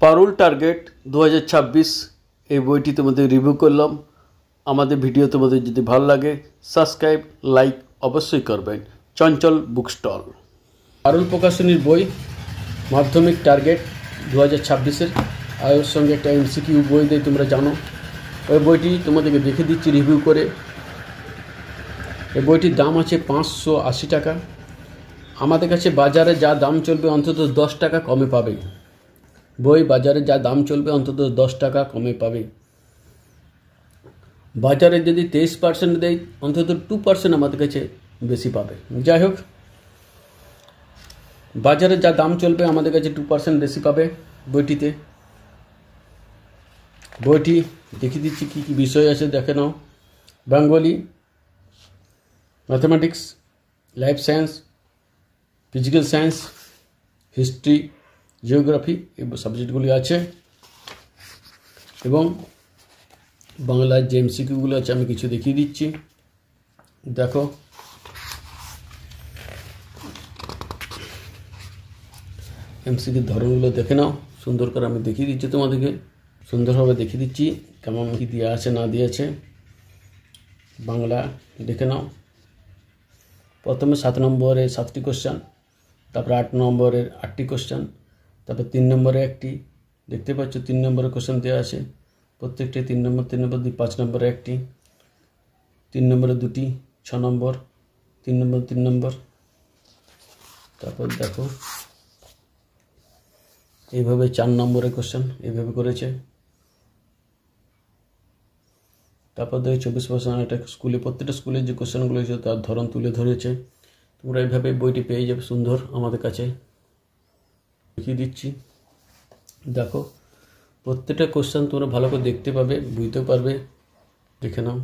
পারুল target 2026 এই বইটি তোমাদের রিভিউ করলাম। আমাদের ভিডিও তোমাদের যদি ভালো লাগে সাবস্ক্রাইব লাইক অবশ্যই করবেন। চঞ্চল বুক স্টল পারুল প্রকাশনীর বই মাধ্যমিক টার্গেট 2026-এর আয়ের সঙ্গে একটা এমসিকিউ বই দিয়ে তোমরা জানো। ওই বইটি তোমাদেরকে দেখে দিচ্ছি রিভিউ করে। এই বইটির দাম আছে 580 টাকা। আমাদের কাছে বাজারে যা দাম চলবে অন্তত 10 টাকা কমে পাবে। বই বাজারে যা দাম চলবে অন্তত 10 টাকা কমে পাবে। বাজারে যদি 23% দেয় অন্তত 2% আমাদের কাছে বেশি পাবে। যাই হোক, বাজারে যা দাম চলবে আমাদের কাছে 2% বেশি পাবে বইটিতে। বইটি দেখিয়ে দিচ্ছি কী কী বিষয় আছে, দেখে নাও। Bengali, mathematics, life science, physical science, history, geography এই সাবজেক্টগুলি আছে এবং বাংলার যে এমসিকিউগুলো আছে আমি কিছু দেখিয়ে দিচ্ছি। দেখো, এমসিকিউর ধরনগুলো দেখে নাও। সুন্দর করে আমি দেখিয়ে দিচ্ছি তোমাদেরকে, সুন্দরভাবে দেখিয়ে দিচ্ছি কেমন কী দেওয়া আছে না দিয়েছে। বাংলা দেখে নাও। প্রথমে 7 নম্বরে 7টি কোশ্চেন, তারপরে 8 নম্বরের 8টি কোশ্চেন, তারপর 3 নম্বরে একটি, দেখতে পাচ্ছ 3 নম্বরে কোশ্চেন দেওয়া আছে। প্রত্যেকটি 3 নম্বর 3 নম্বর 5 নম্বরে একটি, 3 নম্বরে 2টি, 6 নম্বর, 3 নম্বর 3 নম্বর। তারপর দেখো এইভাবে 4 নম্বরের কোশ্চেন এইভাবে করেছে। তারপর দেখো 24% এটা স্কুলে, প্রত্যেকটা স্কুলের যে কোশ্চেনগুলো হয়েছে তার ধরন তুলে ধরেছে। তোমরা এইভাবে বইটি পেয়ে যাবে সুন্দর আমাদের কাছে। দেখিয়ে দিচ্ছি, দেখো প্রত্যেকটা কোশ্চেন তোমরা ভালো করে দেখতে পাবে, বুঝতেও পারবে। দেখে নাও,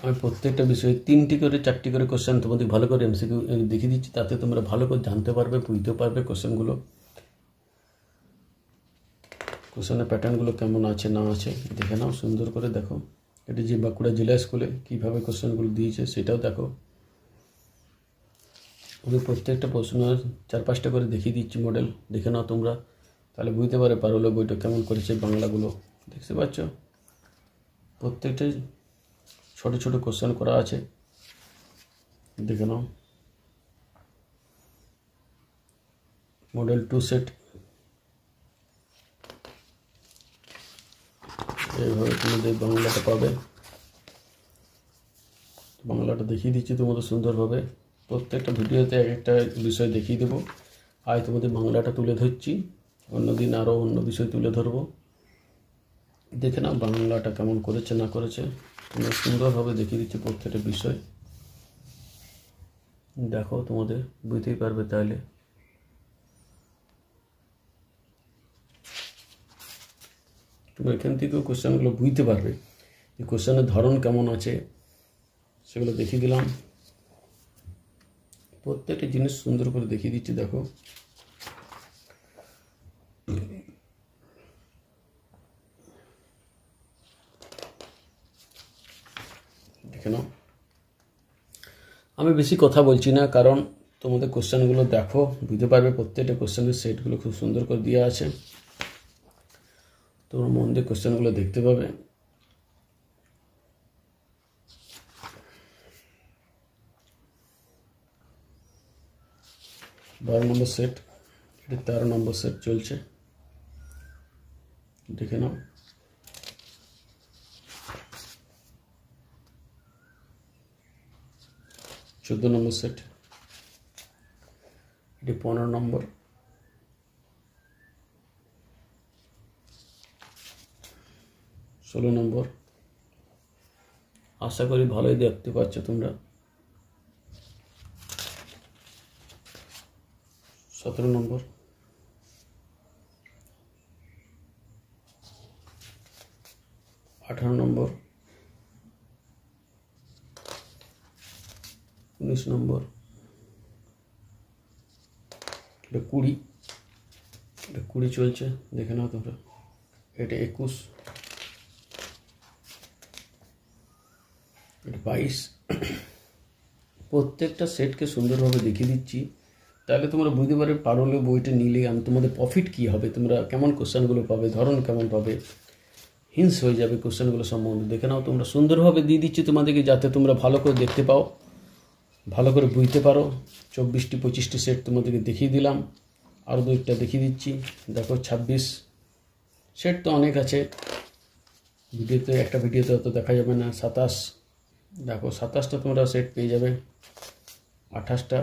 আমি প্রত্যেকটা বিষয়ে 3টি করে 4টি করে কোশ্চেন তোমাদের ভালো করে এমসিকিউ দেখিয়ে দিচ্ছি, তাতে তোমরা ভালো করে জানতে পারবে, বুঝতে পারবে কোশ্চেনগুলো, কোশ্চেনের প্যাটার্নগুলো কেমন আছে না আছে দেখে নাও সুন্দর করে। দেখো এটি যে বাঁকুড়া জেলা স্কুলে কীভাবে কোশ্চেনগুলো দিয়েছে সেটাও দেখো। আমি প্রত্যেকটা প্রশ্নের 4-5টা করে দেখিয়ে দিচ্ছি মডেল, দেখে নাও তোমরা, তাহলে বুঝতে পারে পারুল বইটা কেমন করেছে। বাংলাগুলো দেখতে পাচ্ছ, প্রত্যেকটাই ছোট ছোট কোশ্চেন করা আছে, দেখে নাও। মডেল 2 সেট এইভাবে তোমাদের বাংলাটা পাবে। বাংলাটা দেখিয়ে দিচ্ছি তোমাদের সুন্দরভাবে। প্রত্যেকটা ভিডিওতে এক একটা বিষয় দেখিয়ে দেবো। আজ তোমাদের বাংলাটা তুলে ধরছি, অন্যদিন আরও অন্য বিষয় তুলে ধরবো। দেখে নাও বাংলাটা কেমন করেছে না করেছে, তোমরা সুন্দরভাবে দেখিয়ে দিচ্ছি প্রত্যেকটা বিষয়। দেখো তোমাদের বুঝতেই পারবে, তাহলে তোমরা এখান থেকেও কোশ্চেনগুলো বুঝতে পারবে যে কোশ্চেনের ধরন কেমন আছে, সেগুলো দেখিয়ে দিলাম। প্রত্যেকটা জিনিস সুন্দর করে দেখিয়ে দিচ্ছি। দেখো দেখে নাও, আমি বেশি কথা বলছি না, কারণ তোমাদের কোশ্চেনগুলো দেখো বুঝতে পারবে। প্রত্যেকটা কোশ্চেনের সেটগুলো খুব সুন্দর করে দেওয়া আছে, তোমরা মন দিয়ে কোশ্চেনগুলো দেখতে পাবে। বারো নম্বর সেট, এটি 13 নম্বর সেট চলছে, দেখে নাও। চোদ্দ নম্বর সেট, এটি 15 নম্বর, 16 নম্বর। আশা করি ভালোই দেখতে পাচ্ছ তোমরা। 17 নম্বর, 18 নম্বর, 19 নম্বর, এটা 20, এটা 20 চলছে, দেখে নাও তোমরা। এটা 21, এটা 22। প্রত্যেকটা সেটকে সুন্দরভাবে দেখিয়ে দিচ্ছি, তাহলে তোমরা বুঝতে পারলে বইটা নিলে তোমাদের প্রফিট কী হবে, তোমরা কেমন কোশ্চেনগুলো পাবে, ধরন কেমন পাবে, হিন্স হয়ে যাবে কোশ্চেনগুলো সম্বন্ধে। দেখে নাও, তোমরা সুন্দরভাবে দিয়ে দিচ্ছি তোমাদেরকে, যাতে তোমরা ভালো করে দেখতে পাও, ভালো করে বুঝতে পারো। 24টি 25টি সেট তোমাদেরকে দেখিয়ে দিলাম, আরও 2টা দেখিয়ে দিচ্ছি। দেখো 26 সেট তো অনেক আছে, একটা ভিডিওতে অত দেখা যাবে না। 27 দেখো, 27টা তোমরা সেট পেয়ে যাবে। 28টা,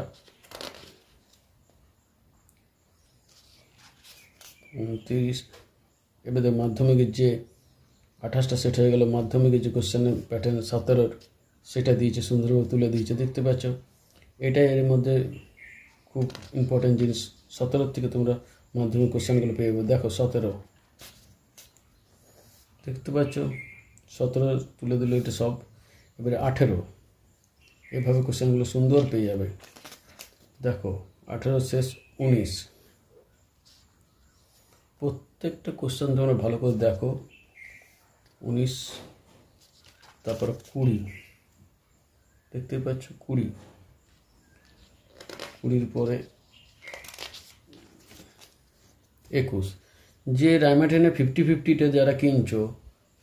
29। এবারে মাধ্যমিকের যে 28টা সেট হয়ে গেল, মাধ্যমিকের যে কোশ্চেনের প্যাটার্ন 17-র সেটা দিয়েছে, সুন্দরভাবে তুলে দিয়েছে, দেখতে পাচ্ছ। এটাই এর মধ্যে খুব ইম্পর্টেন্ট জিনিস। 17 থেকে তোমরা মাধ্যমিক কোশ্চেনগুলো পেয়ে যাবে। দেখো 17 দেখতে পাচ্ছ, 17 তুলে দিল এটা সব। এবারে 18 এভাবে কোশ্চেনগুলো সুন্দর পেয়ে যাবে। দেখো 18 শেষ 19, প্রত্যেকটা কোশ্চেন তোমরা ভালো করে দেখো। 19, তারপর 20 দেখতে পাচ্ছ, 20-20 পরে 21। যে রায়মার্টিনে 50-50টা যারা কিনছো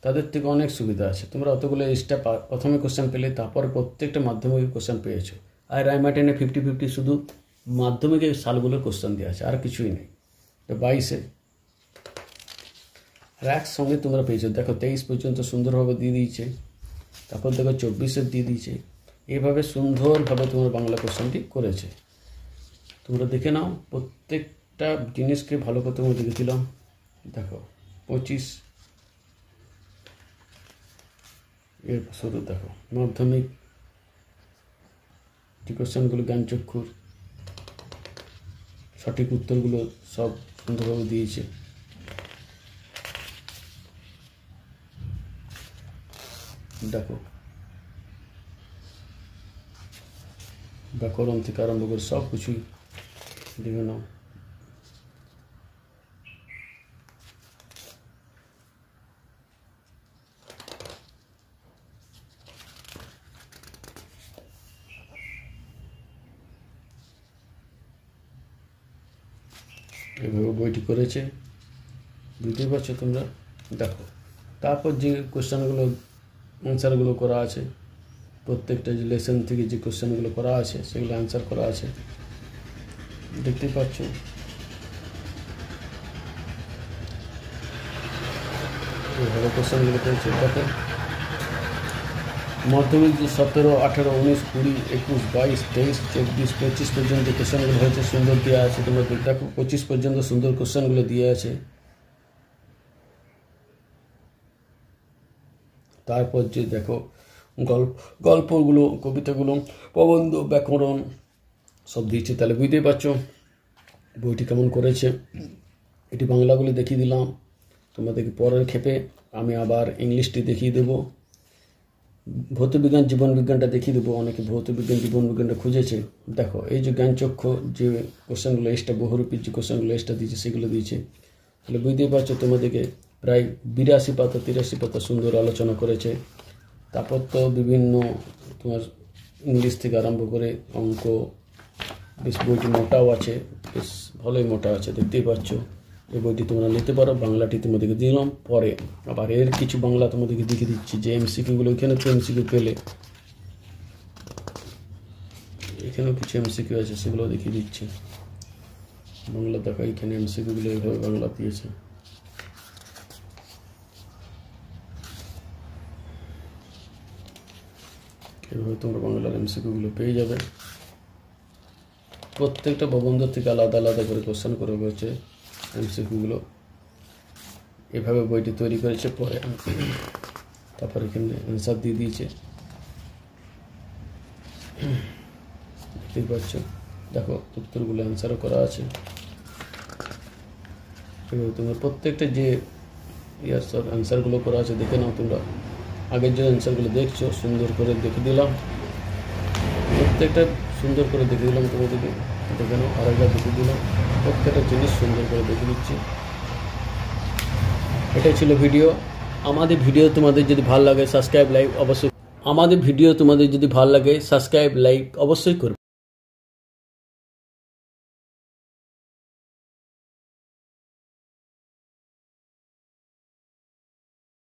তাদের থেকে অনেক সুবিধা আছে। তোমরা অতগুলো এক্সট্রা প্রথমে কোশ্চেন পেলে, তারপরে প্রত্যেকটা মাধ্যমিক কোশ্চেন পেয়েছো। আর রায়মার্টিনে 50-50 শুধু মাধ্যমিকের সালগুলোর কোশ্চেন দেওয়া আছে, আর কিছুই নেই। 22-এ আর একসঙ্গে তোমরা পেয়েছো। দেখো 23 পর্যন্ত সুন্দরভাবে দিয়ে দিয়েছে, তারপর দেখো 24-এ দিয়ে দিয়েছে। এইভাবে সুন্দরভাবে তোমার বাংলা কোশ্চেনটি করেছে। তোমরা দেখে নাও, প্রত্যেকটা জিনিসকে ভালো করে তোমরা দেখেছিলাম। দেখো 25 এর শুরু। দেখো মাধ্যমিক যে কোশ্চেনগুলো জ্ঞানচক্ষুর সঠিক উত্তরগুলো সব সুন্দরভাবে দিয়েছে। দেখো ব্যাকরণ থেকে আরম্ভ করে সব কিছুই দেখে নাও। এভাবে বইটি করেছে, বুঝতে পারছো তোমরা। দেখো তারপর যে কোশ্চেনগুলো অ্যান্সারগুলো করা আছে, প্রত্যেকটা যে লেসন থেকে যে কোশ্চেনগুলো করা আছে সেগুলো অ্যান্সার করা আছে, দেখতে পাচ্ছ। এইভাবে কোশ্চেনগুলো করেছে। দেখো মাধ্যমিক যে 17, 18, 19, 20, 21, 22, 23, 24, 25 পর্যন্ত কোশ্চেনগুলো হয়েছে, সুন্দর দেওয়া আছে। তোমরা দেখো 25 পর্যন্ত সুন্দর কোশ্চেনগুলো দিয়ে আছে। তারপর যে দেখো গল্পগুলো, কবিতাগুলো, প্রবন্ধ, ব্যাকরণ সব দিয়েছে। তাহলে বুঝতেই পারছো বইটি কেমন করেছে। এটি বাংলাগুলো দেখিয়ে দিলাম তোমাদেরকে। পরের ক্ষেপে আমি আবার ইংলিশটি দেখিয়ে দেবো, ভৌতবিজ্ঞান জীবনবিজ্ঞানটা দেখিয়ে দেবো। অনেকে ভৌতবিজ্ঞান জীবনবিজ্ঞানটা খুঁজেছে। দেখো এই যে জ্ঞানচক্ষু যে কোশ্চেনগুলো এক্সট্রা বহুরূপী যে কোশ্চেনগুলো এক্সট্রা দিয়েছে সেগুলো দিয়েছে। তাহলে বুঝতেই পারছো তোমাদেরকে প্রায় 82 পাতা 83 পাতা সুন্দর আলোচনা করেছে। তারপর তো বিভিন্ন তোমার ইংলিশ থেকে আরম্ভ করে অঙ্ক, বেশ বইটি মোটাও আছে, বেশ ভালোই মোটা আছে, দেখতেই পাচ্ছ। এই বইটি তোমরা নিতে পারো। বাংলাটি তোমাদেরকে দিলাম, পরে আবার এর কিছু বাংলা তোমাদেরকে দেখিয়ে দিচ্ছি যে এমসিকিউগুলো। এখানে তো এমসিকিউ পেলে, এখানেও কিছু এমসিকিউ আছে, সেগুলো দেখিয়ে দিচ্ছি। বাংলা দেখো, এখানে এমসিকিউগুলো এইভাবে বাংলা দিয়েছে। এভাবে তোমরা বাংলার এমসিকিউগুলো পেয়ে যাবে। প্রত্যেকটা প্রবন্ধ থেকে আলাদা আলাদা করে কোশ্চেন করে হয়েছে এমসিকিউগুলো। এভাবে বইটি তৈরি করেছে। পরে তারপর এখানে অ্যান্সার দিয়ে দিয়েছে, দেখতেই পাচ্ছ। দেখো উত্তরগুলো অ্যান্সারও করা আছে। এভাবে তোমরা প্রত্যেকটা যে সব অ্যান্সারগুলো করা আছে দেখে নাও তোমরা। আগের যে অ্যান্সারগুলো দেখছো সুন্দর করে দেখে দিলাম, প্রত্যেকটা সুন্দর করে দেখে দিলাম তোমাদেরকে। দেখে নাও, আরেকবার দেখে দিলাম, প্রত্যেকটা জিনিস সুন্দর করে দেখে দিচ্ছি। এটাই ছিল ভিডিও। আমাদের ভিডিও তোমাদের যদি ভালো লাগে সাবস্ক্রাইব লাইক অবশ্যই, আমাদের ভিডিও তোমাদের যদি ভালো লাগে সাবস্ক্রাইব লাইক অবশ্যই করবে।